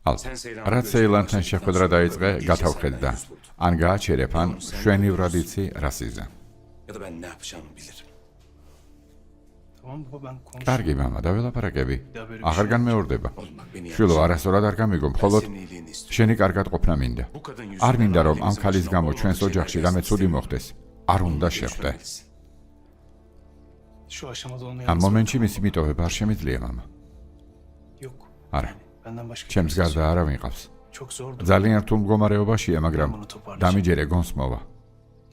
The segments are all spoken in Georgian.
ალ რაც ეილანთან შეხვედრა დაიწყე გათავხედდა ან გააჩერებ ან შვენივრად იცი რა სიზა Ya da ben ne yapacağımı bilirim. Tamam baba ben konuşurum. კარგი მამა დაველაპარაკები აღარ განმეორდება Oğlum bak beni შვილო არასწორად არ გამიგო მხოლოდ senin iyiliğini istiyorum. შენი კარგად ყოფნა მინდა Bu kadın არ yüzünden მინდა რომ ამ ailemizin ქალის başına გამო olmayan ჩვენს şeyler ოჯახში gelsin რამე ცუდი istemiyorum. მოხდეს არ უნდა შეხვდე Düşünmelisin. Şu aşamada onu ამ yalnız მომენტში მისი მიტოვება არ შემიძლია მამა yok. არა Benden başka ჩემს kimse გარდა არავინ ყავს çok zordu. ძალიან რთულ მდგომარეობაშია მაგრამ Bunu toparlayacağım. დამიჯერე გონს მოვა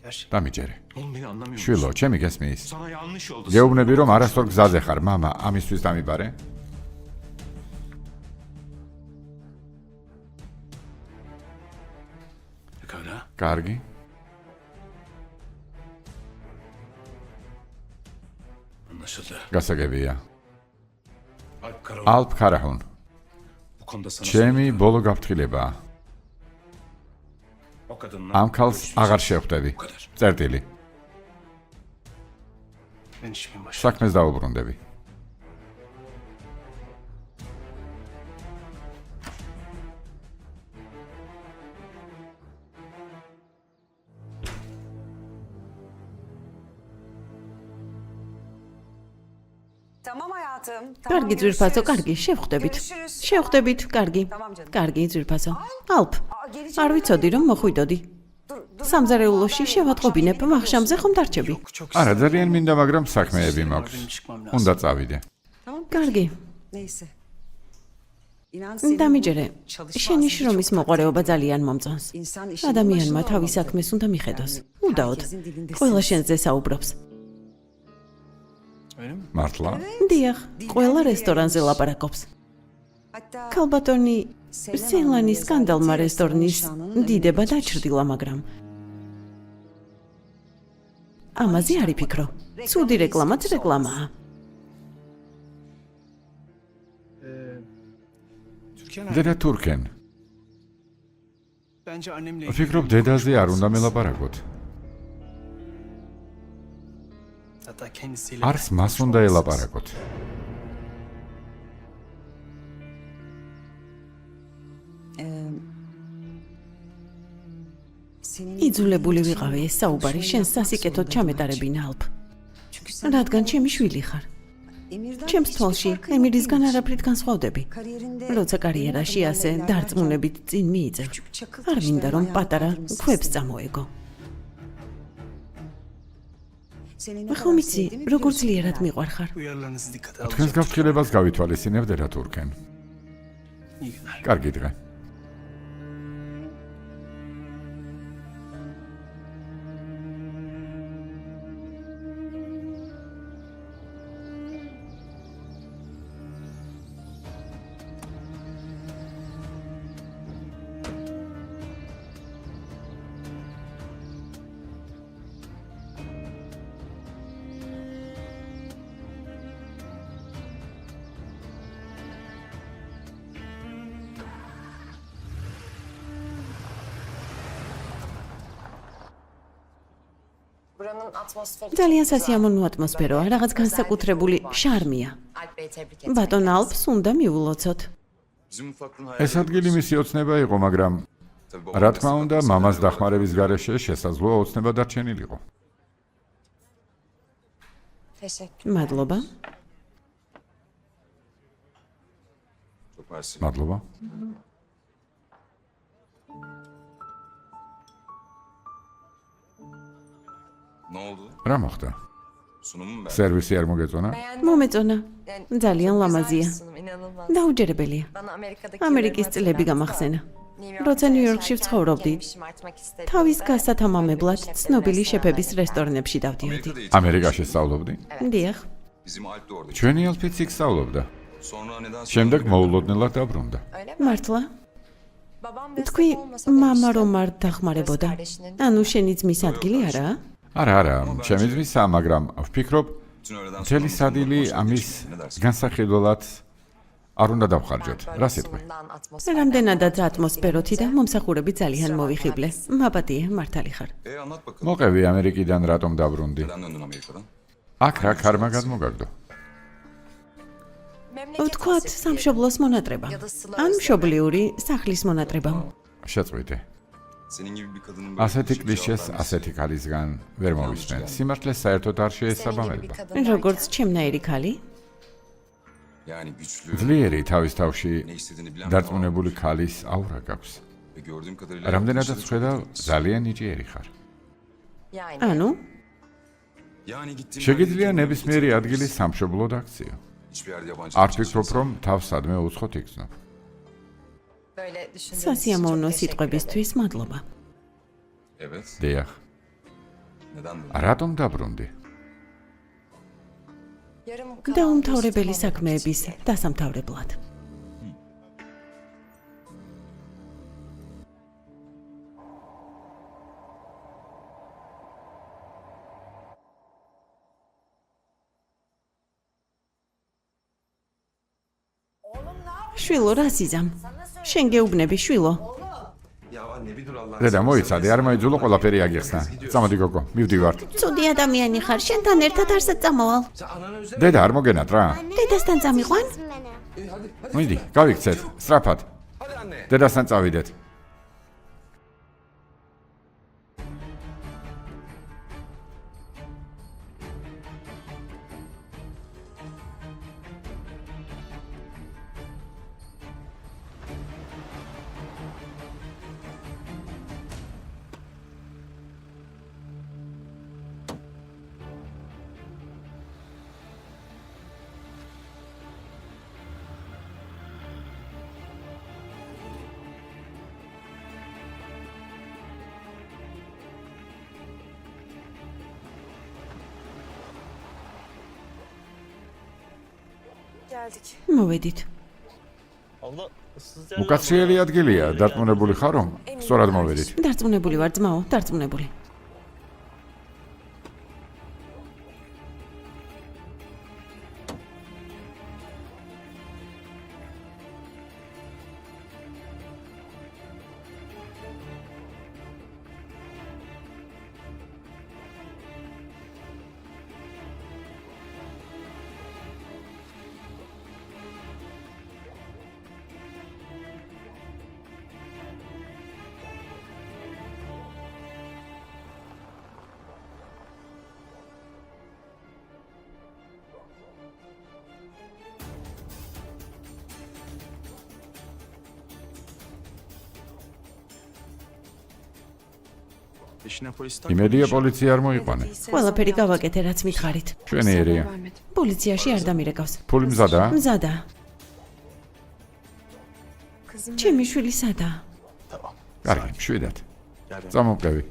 Gerçekten. დამიჯერე Oğlum beni anlamıyor შვილო musun? ჩემი გესმის Sana yanlış oldu. გეუბნები რომ არასწორ გზაზე ხარ მამა ამისთვის დამიბარე Pekala. კარგი Anlaşıldı. გასაგებია Alp Karaoğlu. ალფ ქარაჰუნ Bu konuda sana ჩემი ბოლო გაფრთხილებაა o kadınla ამ ქალს görüşmeyeceksin. აღარ შევხვდები Bu kadar. წერტილი Ben işimin başında. საქმეს დაუბრუნდები Tamam hayatım. კარგი ძვირფასო, კარგი, შევხვდებით. შევხვდებით, კარგი. კარგი ძვირფასო. ალფ, არ ვიცოდი რომ მოხვიდოდი. სამზარეულოში შევატყობინებ, ვახშამზე ხომ დარჩები? Çok არა istedim. ძალიან მინდა მაგრამ საქმეები Benim მაქვს çıkmam lazım. უნდა წავიდე კარგი. Neyse. İnan senin დამიჯერე. bu çalışma შენი aslında შრომის çok მოყარეობა ძალიან მომწონს. İnsan işinin ადამიანმა başında თავის olmalı. საქმეს უნდა მიხედოს. Yani უდაოდ. herkesin dilinde ყველა ses. შენზე საუბრობს. Öyle mi? მართლა დიახ, ყველა რესტორანზე ლაპარაკობს. Hatta ქალბატონი სელანის სკანდალმა Selena რესტორნის Restoran'ın დიდება önüne დაჩრდილა, მაგრამ ამაზე არ იფიქრო. ცუდი რეკლამაც რეკლამაა. Türkan დედა თურქენ bence annemle ვფიქრობ დედაზე არ უნდა მელაპარაკოთ Hatta kendisiyle არს მას უნდა ელაპარაკოთ senin იძულებული ვიყავი ეს საუბარი შენს სასიკეთოდ ჩამეტარებინა ალფ. çünkü sen რადგან ჩემი შვილი ხარ. Emir'den ჩემს hiçbir თვალში farkın ემირისგან yok არაფრით განსხვავდები. kariyerinde როცა კარიერაში ასე დარწმუნებით წინ მიიწევ. არ მინდა რომ პატარა ქვებს წამოეგო. ხომ იცი, როგორ ძლიერად მიყვარხარ. uyarılarınızı dikkate თქვენს alacağım. გაფრთხილებას გავითვალისწინებ დედა თურქენ İyi günler. კარგი დღე Buranın atmosferi ძალიან çok güzel. სასიამოვნო ატმოსფეროა, რაღაც განსაკუთრებული შარმია. Alp Bey'i tebrik etmek ბატონ lazım. ალფს უნდა მიულოცოთ. Bizim ufakluğun ეს ადგილი მისი ოცნება იყო მაგრამ Tabii რა babam თქმა უნდა destek მამას olsa დახმარების გარეშე შესაძლოა ოცნება დარჩენილიყო Teşekkür. მადლობა. Çok mersi. მადლობა Ne oldu? რა მოხდა Sunumum ben. სერვისი არ მოგეწონა მომეწონა. Yani ძალიან çok ლამაზია. güzel bir sunum, inanılmaz. დაუჯერებელია. Bana Amerika'daki ამერიკის yıllarımı წლები hatırlattı da, გამახსენა. New როცა York'ta ნიუ-იორკში yaşarken ვცხოვრობდი, kendimi şımartmak istediğimde თავის farklı გასათამამებლად bir ცნობილი şeflerin შეფების restoranlarına რესტორნებში დავდიოდი. Amerika'da eğitim ამერიკაში სწავლობდი დიახ, Bizim Alp de orada. ჩვენი ალფიც იქ სწავლობდა Sonra neden შემდეგ მოულოდნელად დაბრუნდა Öyle mi? მართლა? Babam თქვი destek olmasa მამა demiştim. რომ არ დახმარებოდა. kardeşinin. ანუ შენი ძმის ადგილი არაა? არა არა ჩემი ძმისა მაგრამ ვფიქრობ Bütün öğleden მთელი sonra სადილი konuşmaya ამის geçmeyin. Ne dersin? განსახედველად არ უნდა დავხარჯოთ Ben რა böyle სიტყვი sunumdan, atmosferden რამდენადაც bahsetmek ატმოსფეროთი და istediğimde- მომსახურები ძალიან მოვიხიბლე. მაპატიე, მართალი ხარ. Anlat bakalım. მოყევი ამერიკიდან რატომ დაბრუნდი Neden döndün Amerika'dan? აქ რა ქარმა გადმოგარდო ვთქვათ, სამშობლოს მონატრება. ან მშობლიური სახლის მონატრება. შეწყვიტე. Senin gibi bir kadının ასეთი bir şey კლიშეს cevap vermesi. ასეთი ქალისგან ვერ მოვისმენ. სიმართლეს საერთოდ არ შეესაბამება. როგორც ჩემნაირი ქალი, Yani güçlü ძლიერი თავის თავში ne istediğini bilen დარწმუნებული ქალის აურა გაქვს. ve gördüğüm kadarıyla რამდენადაც çok ხედავ, akıllısın. ძალიან ნიჭიერი ხარ. Yani ანუ Yani gittiğim შეგიძლია yerde ნებისმიერი kendimi ადგილი სამშობლოდ აქციო. hiçbir yerde yabancı არ kalacak ფიქრობ, kimse. რომ თავს სადმე უცხოთ იგრძნობ. böyle düşündüğünüz için სასიამოვნო çok teşekkür ederim. სიტყვებისთვის მადლობა. Evet. დიახ, Neden böyle? რატომ დაბრუნდი? Yarım დაუმთავრებელი საქმეების დასამთავრებლად. შვილო, რა სიზამ? შენ გეუბნები, შვილო. დედა, მოიცადე, არ მოიძულო, ყველაფერი აგიხსნა. წამოდი გოგო, მივდივართ. ცუდი ადამიანი ხარ, შენთან ერთად არსად წამოვალ. დედა, არ მოგენათ რა? დედასთან წამიყვან? მიდი, გავიქცეთ, სწრაფად. დედასთან წავიდეთ. geldik. მოვედით. უკაცრიელი ადგილია, დარწმუნებული ხარ რომ? სწორად მოვედით. დარწმუნებული ვარ, ძმაო, დარწმუნებული. იმედია პოლიცია არ მოიყვანე. ყველაფერი გავაკეთე, რაც მითხარით. ჩვენიერია. პოლიციაში არ დამირეკავს. ფული მზადაა? მზადა. ჩემი შვილი სადა? კარგი, შვიდად. წამოვყევი.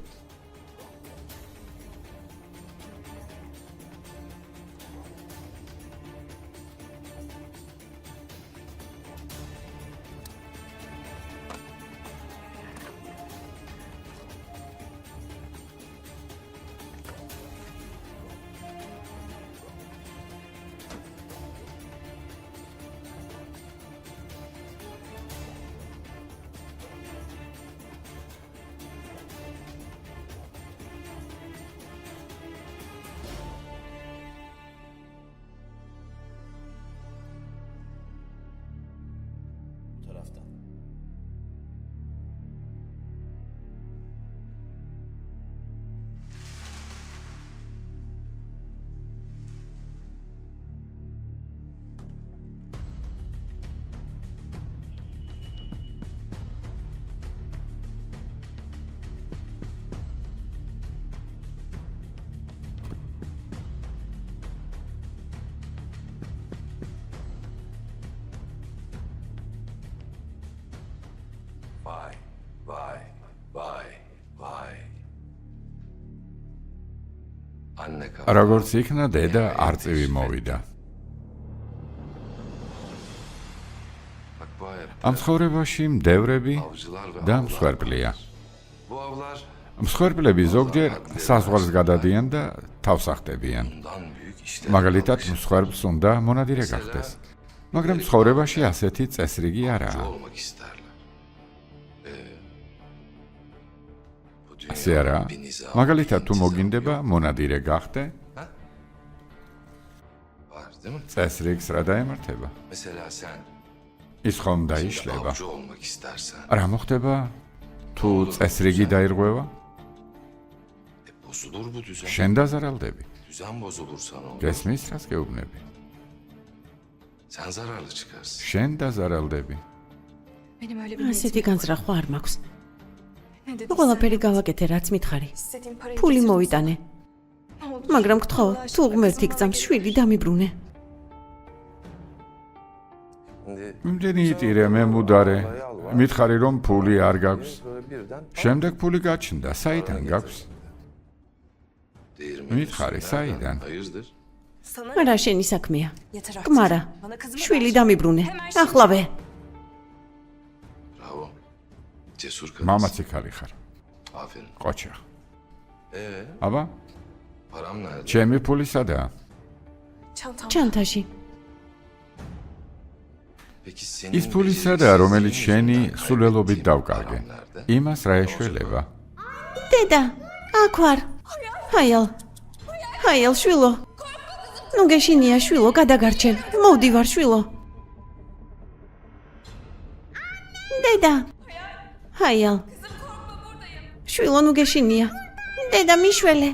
როგორც იქნა, დედა არწივი მოვიდა. ამ ცხოვრებაში მდევრები და მსხვერპლია. მსხვერპლები ზოგჯერ საზღვარს გადადიან და თავს ახტებიან. მაგალითად, მსხვერპლს უნდა მონადირე გახდეს. მაგრამ ცხოვრებაში ასეთი წესრიგი არაა. ასე არა? მაგალითად, თუ მოგინდება მონადირე გახდე, değil mi? წესრიგს რა დაემართება? Mesela sen ის ხომ şimdi დაიშლება? avcı olmak istersen რა მოხდება თუ წესრიგი დაირღვევა? bozulur bu düzen. შენ დაზარალდები. Düzen bozulursa ne olur? გესმის რას გეუბნები? Sen zararlı çıkarsın. შენ დაზარალდები. Benim öyle bir ასეთი განზრახვა არ მაქვს. Ne dedin ყველაფერი გავაკეთე, რაც მითხარი. İstediğin parayı ფული getirir მოვიტანე. misin? Ne olur. მაგრამ გთხოვ, Allah თუ aşkına ღმერთი kızım გძამს, bana შვილი დამიბრუნე. იმდენი იტირე მე მუდარე. მითხარი რომ ფული არ გაქვს. შემდეგ ფული გაჩნდა, საიდან გაქვს? Değirmeni მითხარი საიდან? hayırdır? Sana რა შენი საქმეა? yeter artık. კმარა, Bana kızımı შვილი ver. დამიბრუნე. Hemen şimdi. ახლავე. Bravo. Cesur kadın. მამაცი ხალი ხარ. Aferin. ყოჩა. Aba? აბა, Param nerede? ჩემი ფული სადაა? Çantam. ჩანთაში. Peki senin ის ფული სადაა, რომელიც შენი სულელობით დავკარგე? param nerede? იმას რა ეშველება? დედა, აქ ვარ. ჰაიალ. ჰაიალ შვილო. ნუ გეშინია შვილო, გადაგარჩენ. მოვდი ვარ შვილო. დედა. ჰაიალ. შვილო, ნუ გეშინია. დედა მიშველე.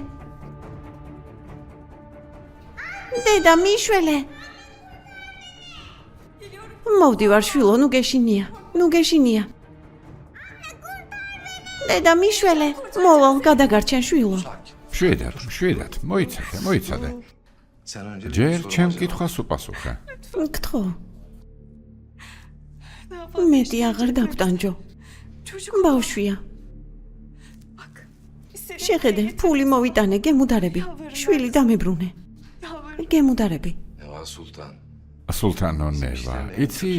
დედა მიშველე. მოვდი ვარ შვილო, ნუ გეშინია. ნუ გეშინია. დედა მიშველე. მოვალ, გადაგარჩენ შვილო. შვიდად, მოიცადე. Sen önce bir ჯერ soru ჩემ cevap. კითხვას უპასუხე. გთხოვ. მეტი აღარ დაგტანჯო. ბავშვია. შეხედე, ფული მოვიტანე, გემუდარები. შვილი დამიბრუნე. გემუდარები. Neva Sultan. სულთანო ნევა, იცი?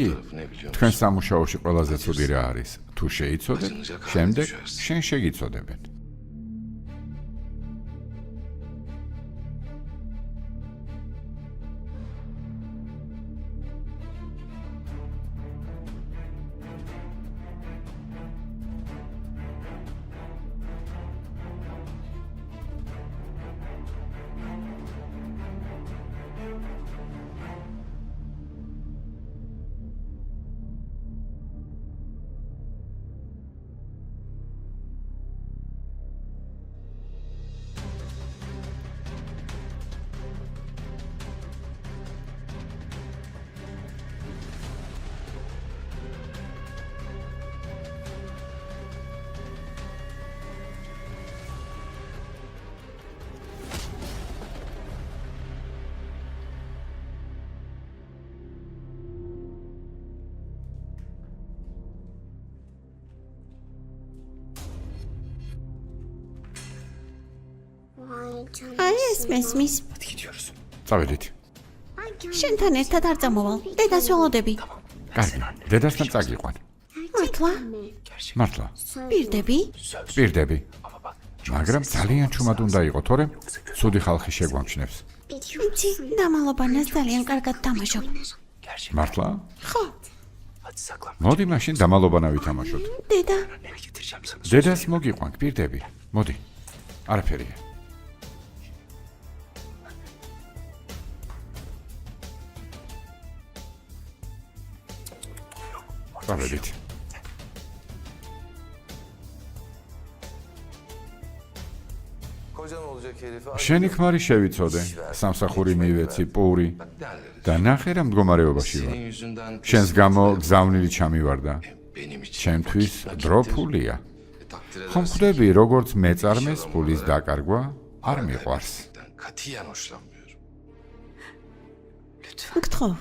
თქვენ სამუშაოში ყველაზე ცუდი რა არის? თუ შეიცოდეთ, შემდეგ შენ შეგიცოდებენ. აი ეს მესმის. Hadi gidiyoruz. წავედით. შენთან ერთად არ წამოვალ. დედას ველოდები. კარგი, დედასთან წაგიყვან. მართლა? მართლა, პირდები? პირდები. მაგრამ ძალიან ჩუმად უნდა იყო, თორემ ცუდი ხალხი შეგვამჩნევს. იცი, დამალობანას ძალიან კარგად თამაშობ. მართლა? ხო, Hadi saklan. მოდი მაშინ დამალობანა ვითამაშოთ. დედა. Eve getireceğim sana. დედას მოგიყვან, პირდები. მოდი. არაფერია. წავედით. Kocan olacak herifi შენი ქმარი შევიცოდე, სამსახური მივეცი, პური Derleriz. და ნახე რა მდგომარეობაში ვარ. Senin yüzünden შენს გამო გზავნილი ჩემივარდა. benim için. ჩემთვის დრო ფულია. Takdir ხომ edersin. ხვდები, როგორც მეწარმეს ფულის დაკარგვა არ მიყვარს. Katiyen hoşlanmıyorum. გთხოვ.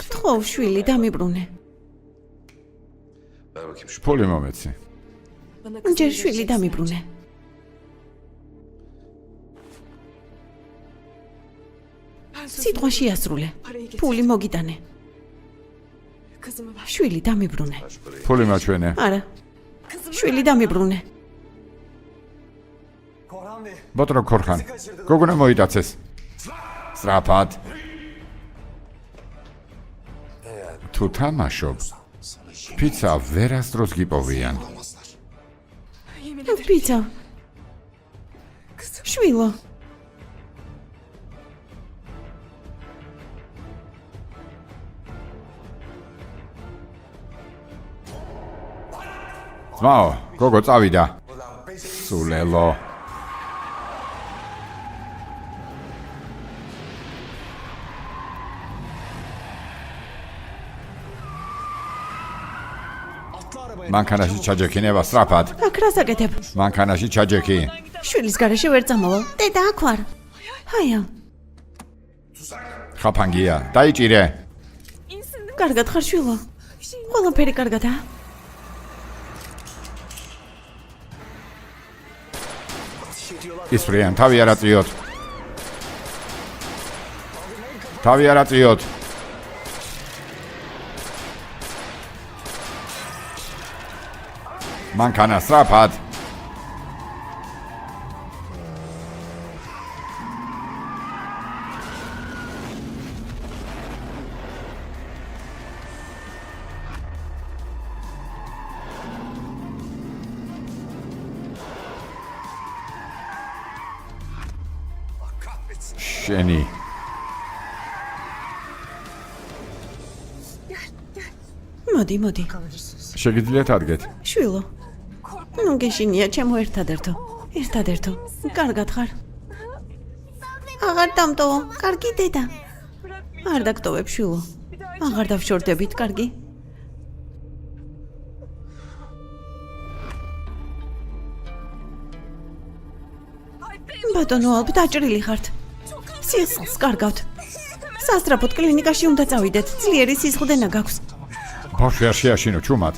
გთხოვ, შვილი, დამიბრუნე. Ver bakayım şu ფული მომეცი. Bana ჯერ kızımı შვილი vereceksin. დამიბრუნე. Ben sözümü სიტყვაში ასრულე. parayı getir. ფული მოგიტანე. Kızımı ver. შვილი დამიბრუნე. ფული მაჩვენე. არა, Kızımı შვილი დამიბრუნე. Korhan Bey. ბოტრო ქორხან. გოგონა მოიტაცეს. სწრაფად. თუ თამაშობ, პიცა ვერასდროს გიპოვიან. yemin ederim. პიცა. შვილო. ძმაო, გოგო წავიდა. სულელო. მანქანაში ჩაჯექინება სწრაფად. აქ რას აკეთებ? მანქანაში ჩაჯექი. შვილის გარეშე ვერ წამოვალ. დედა აქ ვარ. ჰაია. ხაფანგია, დაიჭირე. კარგად ხარ შვილო? ყველაფერი კარგადაა? ისვრიან, თავი არ აწიოთ. თავი არ აწიოთ. მანქანა სწრაფად. შენი მოდი. შეგიძლიათ ადგეთ. შვილო. ნუ გეშინია ჩემო ერთადერთო. კარგად ხარ? აღარ დამტოვო. კარგი დედა. არ დაგტოვებ შვილო. აღარ დავშორდებით, კარგი? ბატონო ალბ დაჭრილი ხართ. სისხლს კარგავთ. სასწრაფოდ კლინიკაში უნდა წავიდეთ. ძლიერი სისხლდენა გაქვს. ბავშვი არ შეაშინო ჩუმად.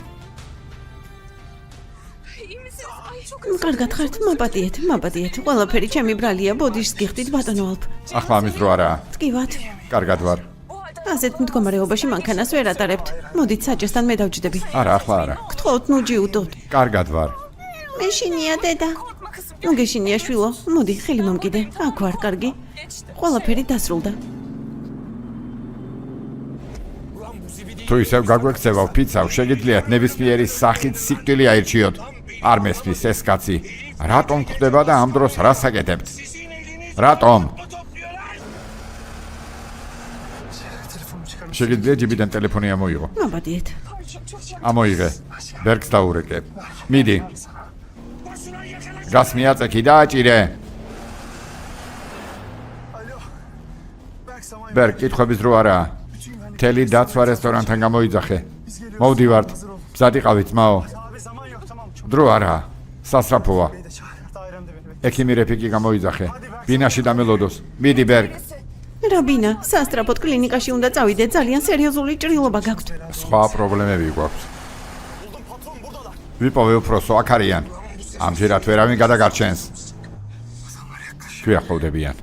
კარგად ხართ? მაპატიეთ. ყველაფერი ჩემი ბრალია. ბოდიშს გიხდით ბატონო ალბ. ახლა ამის დრო არაა. ტკივათ. კარგად ვარ. ასეთ მდგომარეობაში მანქანას ვერ ატარებთ. მოდით საჭესთან მე დავჯდები. არა, ახლა არა. გთხოვთ, ნუ ჯიუტობთ. კარგად ვარ. მეშინია დედა. ნუ გეშინია შვილო. მოდი, ხელი მომკიდე. აქ ვარ, კარგი. ყველაფერი დასრულდა. თუ ისევ გაგვექცევავ ფიცავ, შეგიძლიათ ნებისმიერი სახით სიკვდილი აირჩიოთ. არ მესმის ეს კაცი. რატომ ხდება და ამ დროს რას აკეთებთ? რატომ? შეგიძლიათ ჯიბიდან ტელეფონი ამოიღო. მაპატიეთ. ამოიღე. ბერგს დაურეკე. მიდი. გას მიაწექი და აჭირე. ბერგ, კითხვების დრო არაა. მთელი დაცვა რესტორანთან გამოიძახე. მოვდივართ. მზად იყავით, ძმაო. დრო არაა. სასწრაფოა. ექიმი რეფიკი გამოიძახე. ბინაში დამელოდოს. მიდი ბერგ. რაბინა, სასწრაფოდ კლინიკაში უნდა წავიდეთ. ძალიან სერიოზული ჭრილობა გაქვთ. სხვა პრობლემები გვაქვს. ვიპოვე უფროსო, აქ არიან. ამჯერად ვერავინ გადაგარჩენს. გვიახლოვდებიან.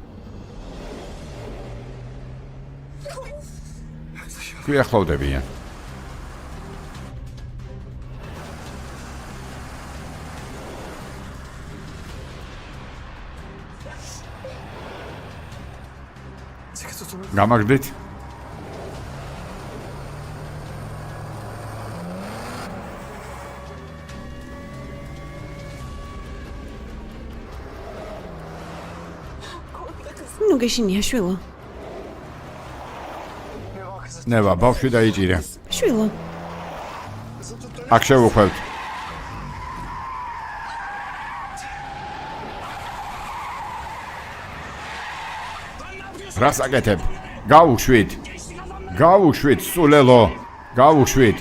გამაგდით? ნუ გეშინია შვილო. ნევა, ბავშვი დაიჭირე. შვილო. აქ შევუხვევთ. რას აკეთებ? გავუშვით, სულელო. გავუშვით.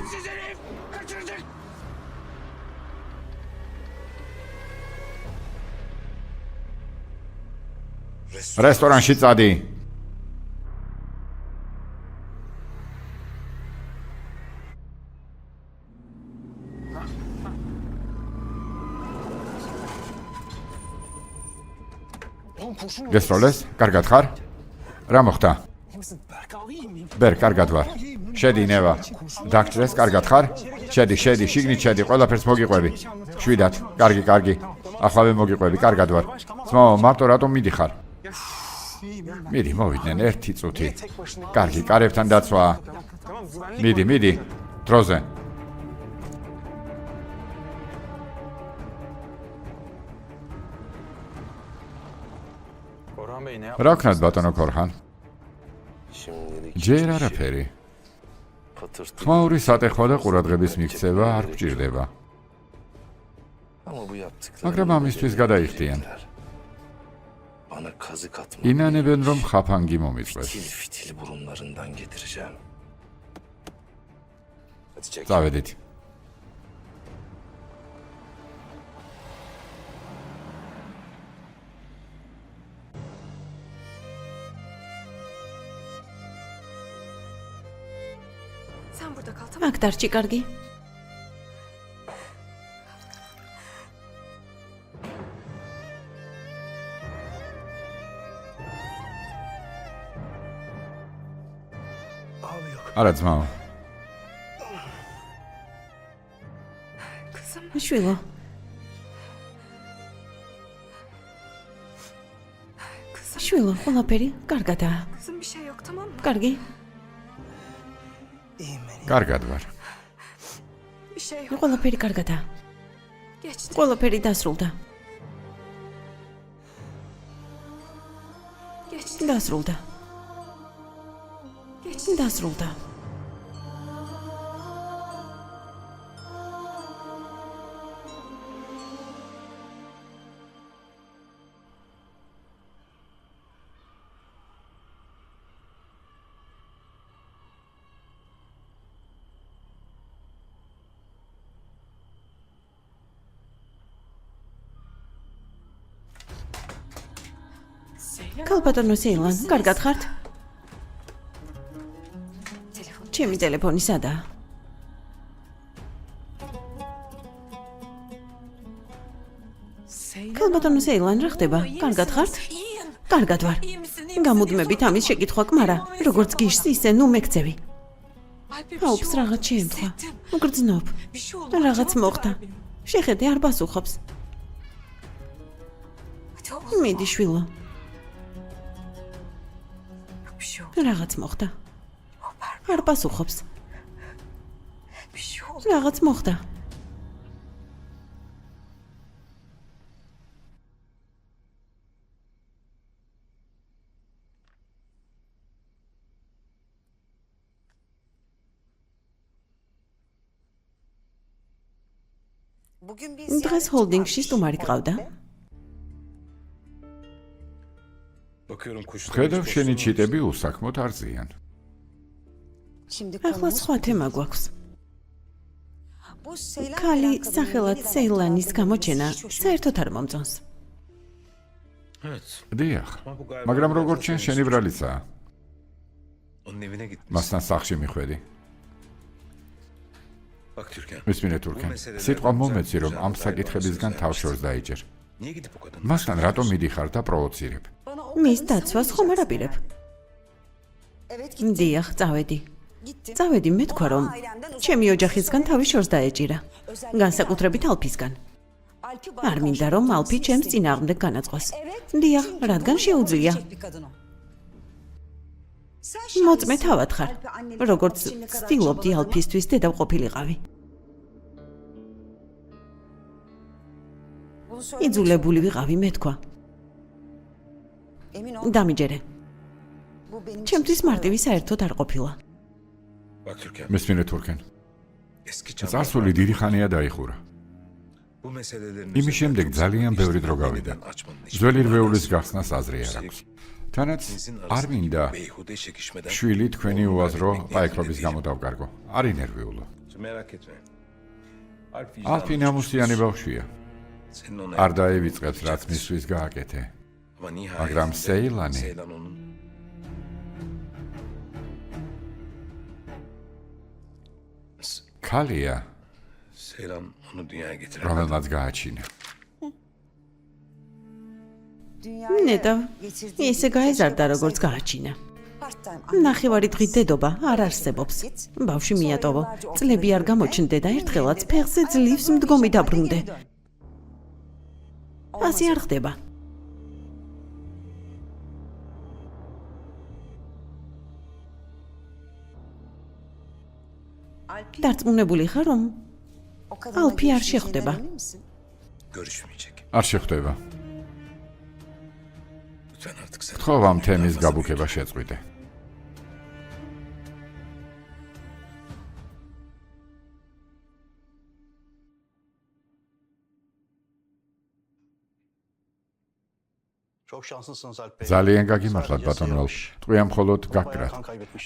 რესტორანში წადი. გესროლეს? კარგად ხარ? რა მოხდა? ბერ, კარგად ვარ. შედი ნევა. დაგჭრეს, კარგად ხარ? შედი, შიგნით შედი, ყველაფერს მოგიყვები. შვიდათ, კარგი. ახლავე მოგიყვები, კარგად ვარ. ძმაო, მარტო რატომ მიდიხარ? მიდი, მოვიდნენ 1 წუთი. კარგი, კარებთან დაცვაა. მიდი, დროზე. რა ვქნათ ბატონო ქორხან? ჯერ არაფერი. ხმაური სატეხვა და ყურადღების მიქცევა არ გვჭირდება. Ama bu yaptıkları მაგრამ ამისთვის გადაიხდიან. bana kazık atma. ინანებენ რომ ხაფანგი მომიწვეს. Fitil fitil burunlarından getireceğim. Hadi çek. წავედით. Sen burada kal, tamam mı? აქ დარჩი კარგი. Abi yok. არა ძმაო, Kızım. შვილო, Kızım. შვილო, ყველაფერი კარგადაა. Kızım bir şey yok, tamam mı? კარგი? İyiyim ben. კარგად ვარ. Bir şey yok. ყველაფერი კარგადაა. Geçti. ყველაფერი დასრულდა. Geçti. დასრულდა. Geçti. დასრულდა. ქალბატონო სეილან, კარგად ხართ? ჩემი ტელეფონი სადაა? ქალბატონო სეილან, რა ხდება? კარგად ხართ? კარგად ვარ. გამუდმებით ამის შეკითხვა კმარა, როგორც გიშს ისე ნუ მეკცევი. აუps რაღაც შეემთხვა. მოგრძნობ. რაღაც მოხდა. შეხედე არ პასუხობს. მიდი შვილო. რაღაც მოხდა. არ პასუხობს. რაღაც მოხდა. დღეს ჰოლდინგში სტუმარი გყავდა. Bakıyorum kuşlar. ხედავ შენი ჩიტები უსაქმოდ არ ზიან. ახლა სხვა თემა გვაქვს. ქალი სახელად სეილანის გამოჩენა საერთოდ არ მომწონს. Evet. დიახ, Ama bu galiba მაგრამ როგორც შენ შენი ბრალიცაა, onun evine gitmiş. მასთან სახლში მიხვედი. Bak Türkan. მისმინე თურქენ. სიტყვა მომეცი რომ ამ საკითხებისგან თავშორს დაიჯერ. Niye gidip o kadın? მასთან რატომ მიდიხარ და პროვოცირებ? მის დაცვას ხომ არ აპირებ? დიახ, წავედი. წავედი, მე თქვა რომ ჩემი ოჯახისგან თავი შორს დაეჭირა. განსაკუთრებით ალფისგან. არ მინდა რომ ალფი ჩემს წინააღმდეგ განაწყოს. დიახ, რადგან შეუძლია. მოწმე თავად ხარ, როგორც ცდილობდი ალფისთვის დედა ყოფილიყავი. იძულებული ვიყავი, მე თქვა. დამიჯერე. ჩემთვის მარტივი საერთოდ არ ყოფილა. Bak Türkan. მისმინე თურქენ. Eski çağ. წარსული დიდი ხანია დაიხურა. Bu meselelerin იმის შემდეგ ძალიან ბევრი დრო გავიდა. ძველი რვეულის გახსნას აზრი არ აქვს. თანაც არ მინდა beyhude çekişmeden. შვილი თქვენი უაზრო პაექრობის გამო დავკარგო. არ ინერვიულო. Merak etme. ალფი ნამუსიანი ბავშვია. Senin ona არ დაივიწყებს რაც მისთვის გააკეთე. ama nihayet. მაგრამ სეილანი Seylan onun. ქალია, Seylan onu dünyaya getiren. რომელმაც გააჩინა. ნეტა, ისე გაეზარდა როგორც გააჩინა. ნახევარი დღით დედობა არ არსებობს. ბავშვი მიატოვო. წლები არ გამოჩნდე და ერთხელაც ფეხზე ძლივს მდგომი დაბრუნდე. ასე არ ხდება. დარწმუნებული ხარ რომ ალფი არ შეხვდება? Görüşmeyecek. არ შეხვდება. Lütfen artık sen. ხო ამ თემის გაბუქება შეწყვიტე. Çok şanslısınız Alp Bey. ძალიან გაგიმართლათ ბატონო. ტყვია მხოლოდ გაგკრათ.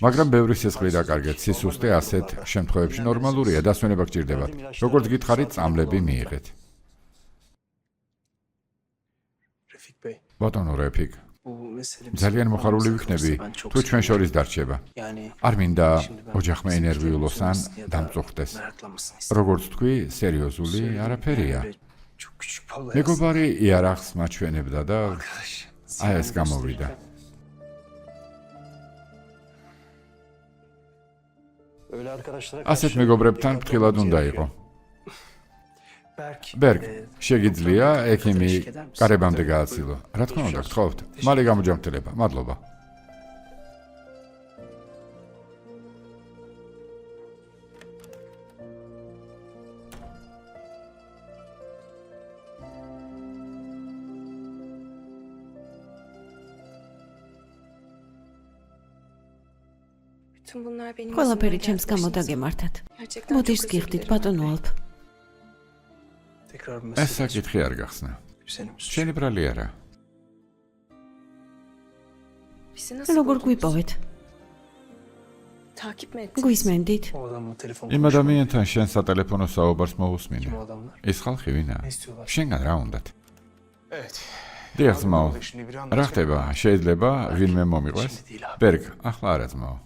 მაგრამ ბევრი სისხლი დაკარგეთ. სისუსტე ასეთ შემთხვევებში ნორმალურია, დასვენება გჭირდებათ. როგორც გითხარით, წამლები მიიღეთ. Refik Bey, ბატონო რეფიკ, bu mesele ძალიან მოხარული ვიქნები, თუ ჩვენ შორის დარჩება. Yani არ მინდა ოჯახმა ენერგიულოს ან დამწუხდეს. meraklanmışsınız. როგორც თქვი, სერიოზული არაფერია. Çok küçük vallahi. მეგობარი იარაღს მაჩვენებდა და Arkadaş. აი ეს გამოვიდა. Öyle arkadaşlara ასეთ მეგობრებთან ფრთხილად უნდა იყო. ბერგ, შეგიძლია ექიმი კარებამდე გააცილო. რა თქმა უნდა, გთხოვთ. მალე გამოჯამრთელება. მადლობა. Bütün bunlar benim ყველაფერი yüzümden ჩემს გამო gerçekleşti. დაგემართათ. Gerçekten მოდიშ çok özür გიხდით dilerim. ბატონო ალფ. Tekrar bir ეს mesele. საკითხი არ გახსნა. Senin suçun. შენი ბრალი არა. Bizi nasıl როგორ buldunuz? გვიპოვეთ? Takip mi ettiniz? გვისმენდით? O adamla telefon იმ ადამიანთან შენ სატელეფონო საუბარს მოусმინე. Kim o adamlar? ეს ხალხი ვინა? Ne istiyorlar? შენგან რა უნდათ? Evet. დიახ ძმაო. Şimdi bir რა anda ხდება? შეიძლება ვინმე მომიყვეს? Şimdi değil abi. ბერგ, ახლა არა ძმაო.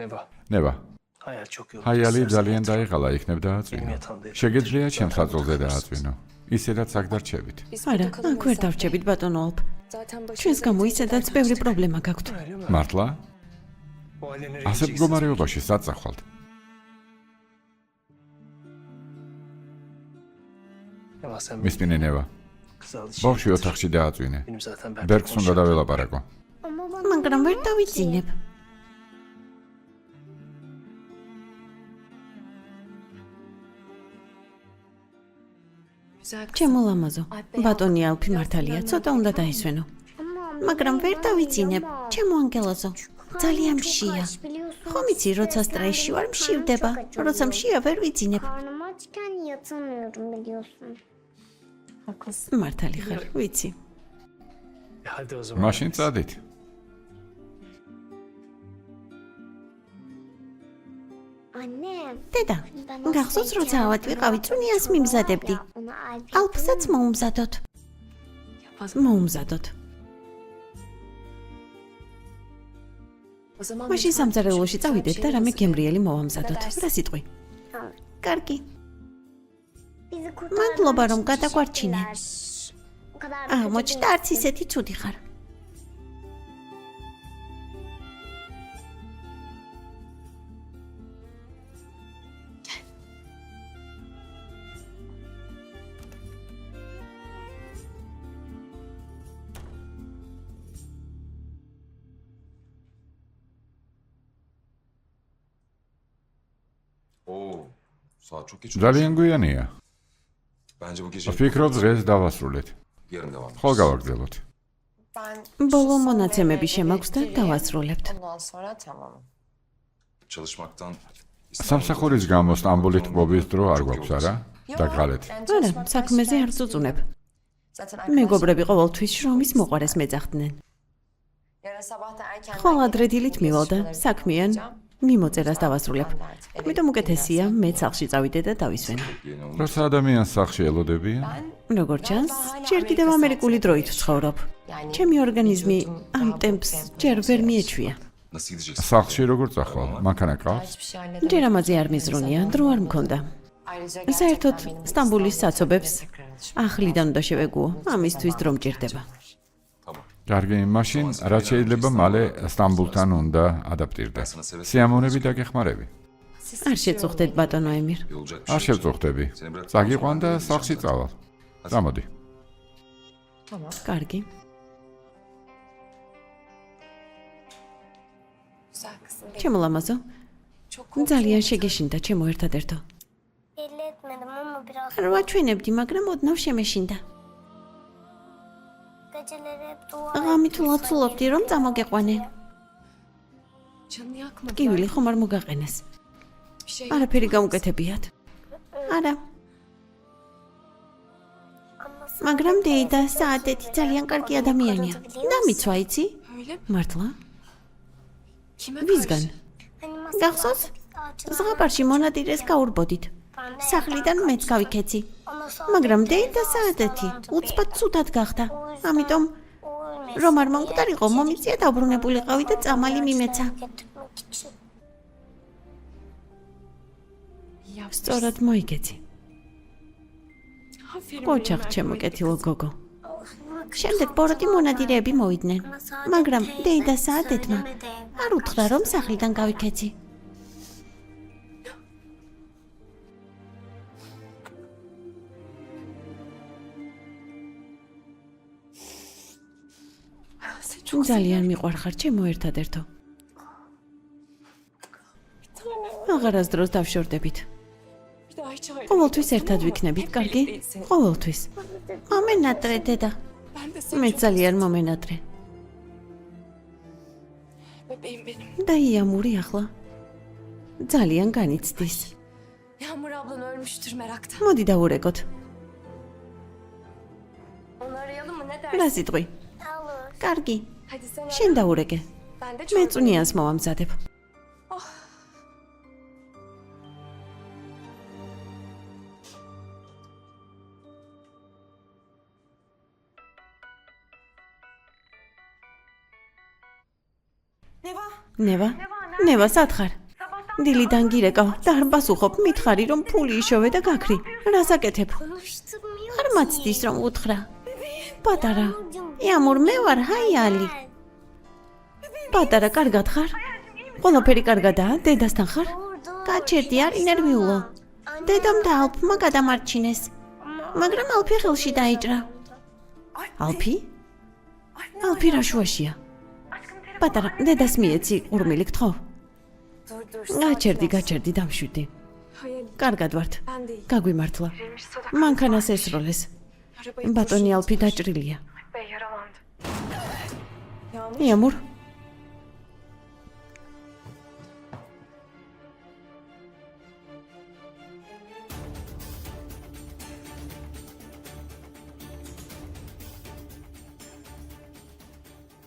Neva. ნება, Hayal çok yoruldu. ჰაიალი İstersen ძალიან yatır. დაიღალა, იქნებ Benim დააწვინო. yatağımda yatır. შეგეძლია ჩემს ხაზოლზე დააწვინო. ისედაც აქ დარჩებით. Biz არა, burada kalamayız აქ ვერ Alp Bey. დავჭებით ბატონო ალფ. Zaten ჩვენს başımıza გამო bir ისედაც tehdit ბევრი açtık. პრობლემა გაქვთ. Öyle mi? მართლა? Bu aile nereye ასე gideceksiniz? მდგომარეობაში საწახვალთ. Neva sen მისმინე ნება. kız al içeri ბავშვი yatır. ოთახში დააწვინე. Benim zaten Berk'le ბერგს უნდა konuşacağım. დაველაპარაკო. მაგრამ ვერ დავიძინებ. Güzel kız. ჩემო ლამაზო. ბატონი ალფი მართალია, ცოტა უნდა დაისვენო. მაგრამ ვერ დავიძინებ. ჩემო ანგელოზო. ძალიან მშია. ხომ იცი, როცა სტრესში ვარ, მშივდება. როცა მშია, ვერ ვიძინებ. Karnım açken yatamıyorum biliyorsun. მართალი ხარ, ვიცი. Hadi o zaman. მაშინ წადით. Anne. დედა, გახსოვს როცა ავად ვიყავი, წუნიას მიმზადებდი. Ona Alp ალფსაც მოუმზადოთ. მოუმზადოთ. O zaman მაშინ lütfen სამზარეულოში şu წავიდეთ და şeyi რამე hazırlayın. გემრიელი მოვამზადოთ. Nə რა სიტყვი? კარგი. bizi მადლობა რომ გადაგვარჩინე. O kadar da აღმოჩნდა არც ისეთი ცუდი ხარ. Oo, saat çok geç olmuş. ძალიან გვიანია. Bence bu gece ვფიქრობ დღეს დავასრულეთ. yarın devam ხო ederiz. გავაგრძელოთ. ბოლო მონაცემები შემაქვს და დავასრულებთ. Çalışmaktan სამსახურის გამო სტამბოლით ყოფის დრო არ გვაქვს არა? დაგღალეთ. არა, საქმეზე არ წუწუნებ. მეგობრები ყოველთვის შრომის მოყარეს მეძახდნენ. ხოლ ადრე დილით მივალ და საქმიან მიმოწერას დავასრულებ. ამიტომ უკეთესია მე სახლში წავიდე და დავისვენო. როცა ადამიანს სახლში ელოდებიან, როგორც ჩანს, ჯერ კიდევ ამერიკული დროით ვცხოვრობ. ჩემი ორგანიზმი ამ ტემპს ჯერ ვერ მიეჩვია. nasıl gideceksin? სახლში როგორ წახვალ? მანქანა ყავს? ჯერ ამაზე არ მიზრუნია, დრო არ მქონდა. საერთოდ სტამბოლის საცობებს ახლიდან უნდა შევეგუო, ამისთვის დრო მჭირდება. კარგი, მაშინ რაც შეიძლება მალე სტამბულთან უნდა ადაპტირდე. სიამოვნები დაგეხმარები. არ შეწუხდეთ ბატონო ემირ. Olacak bir არ şey. შევწუხდები. წაგიყვან და სახლში წავალ. წამოდი. კარგი. ჩემო ლამაზო, ძალიან შეგეშინდა ჩემო ერთადერთო. belli etmedim ama biraz არ ვაჩვენებდი, მაგრამ ოდნავ შემეშინდა. geceleri hep dua ღამით ლოცულობდი რომ წამოგეყვანე. Canını yakma. კივილი ხომ არ მოგაყენეს. Bir şey არაფერი გაუკეთებიათ. არა. მაგრამ დეიდა საადეთი ძალიან კარგი ადამიანია. დამიცვა იცი? Öyle mi? მართლა? Kime ვისგან? Hani გახსოვს? ზღაპარში მონადირეს გაურბოდით. სახლიდან მეც გავიქეცი. მაგრამ დეიდა საადეთი უცბად ცუდად გახდა. ამიტომ რომ არ მომკვდარიყო, მომიწია დაბრუნებულიყავი და წამალი მიმეცა. getirmek için. სწორად მოიგეცი. Aferin ოჯახ benim ჩემო Mert'ime კეთილო gittin. გოგო. შემდეგ პოროტი მონადირეები მოვიდნენ. მაგრამ დეიდა საადეთმა არ უთხრა რომ სახლიდან გავიქეცი. Seni çok ძალიან მიყვარხარ ჩემო ერთადერთო. აღარასდროს დავშორდებით. Bir daha hiç ayrılmayacağız, ყოველთვის ერთად tamam mı? ვიქნებით, Hep კარგი? birlikteyiz. ყოველთვის. მომენატრე დედა. Ben de seni მე çok ძალიან მომენატრე. bebeğim benim. და იამური ახლა ძალიან განიცდის. Yağmur ablan ölmüştür meraktan. მოდი დავურეკოთ. Onu arayalım mı? Ne რა dersin? სიტყვი? Olur. კარგი. Hadi sen ara. შენ დაურეკე. Ben de მე çorba- წუნიანს მოვამზადებ. ნევა სათხარ? დილიდან გირეკავ და არ პასუხობ, მითხარი რომ ფული იშოვე და გაქრი. რა საკეთებ? Konuşturmuyor არ მაცდის რომ უთხრა. პატარა. musun? იამურ მე ვარ, ჰაიალი. პატარა, კარგად ხარ? ყველაფერი კარგადაა? დედასთან ხარ? გაჩერდი, არ ინერვიულო. დედამ და ალფმა გადამარჩინეს. მაგრამ ალფი ხელში დაიჭრა. ალფი? ალფი რა შუაშია? პატარა, დედას მიეცი, ყურმილი გთხოვ. Dur dur. გაჩერდი, დამშვიდი. Hayal. კარგად ვართ. Ben de iyiyim. გაგვიმართლა. მანქანას ესროლეს. Arabayı ბატონი ალფი დაჭრილია. Bey yaralandı. Yağmur. იამურ,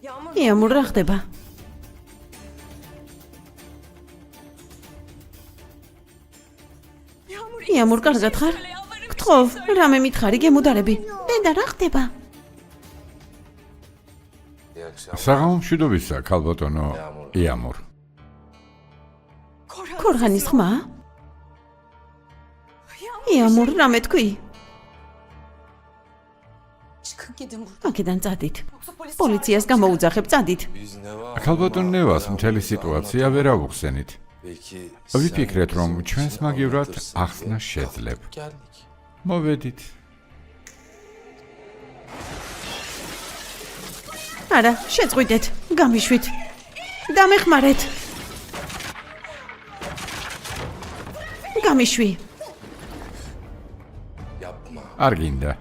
Yağmur. იამურ რა ხდება? Yağmur. იამურ, კარგად ხარ? გთხოვ, რამე მითხარი, გემუდარები. დედა რა ხდება? İyi akşamlar. საღამო მშვიდობისა, ქალბატონო იამურ. ქორღანის ხმა? იამურ, რამე თქვი? Çıkın gidin buradan. აქედან წადით. Yoksa polis პოლიციას გამოუძახებ, წადით. Biz ne var? ქალბატონ ნევას მთელი სიტუაცია ვერ ავუხსენით. Belki ვიფიქრეთ, რომ ჩვენს მაგივრად ახსნა შეძლებ. Geldik. მოვედით. არა, შეწყვიტეთ, გამიშვით. დამეხმარეთ. გამიშვი. Yapma. არ გინდა.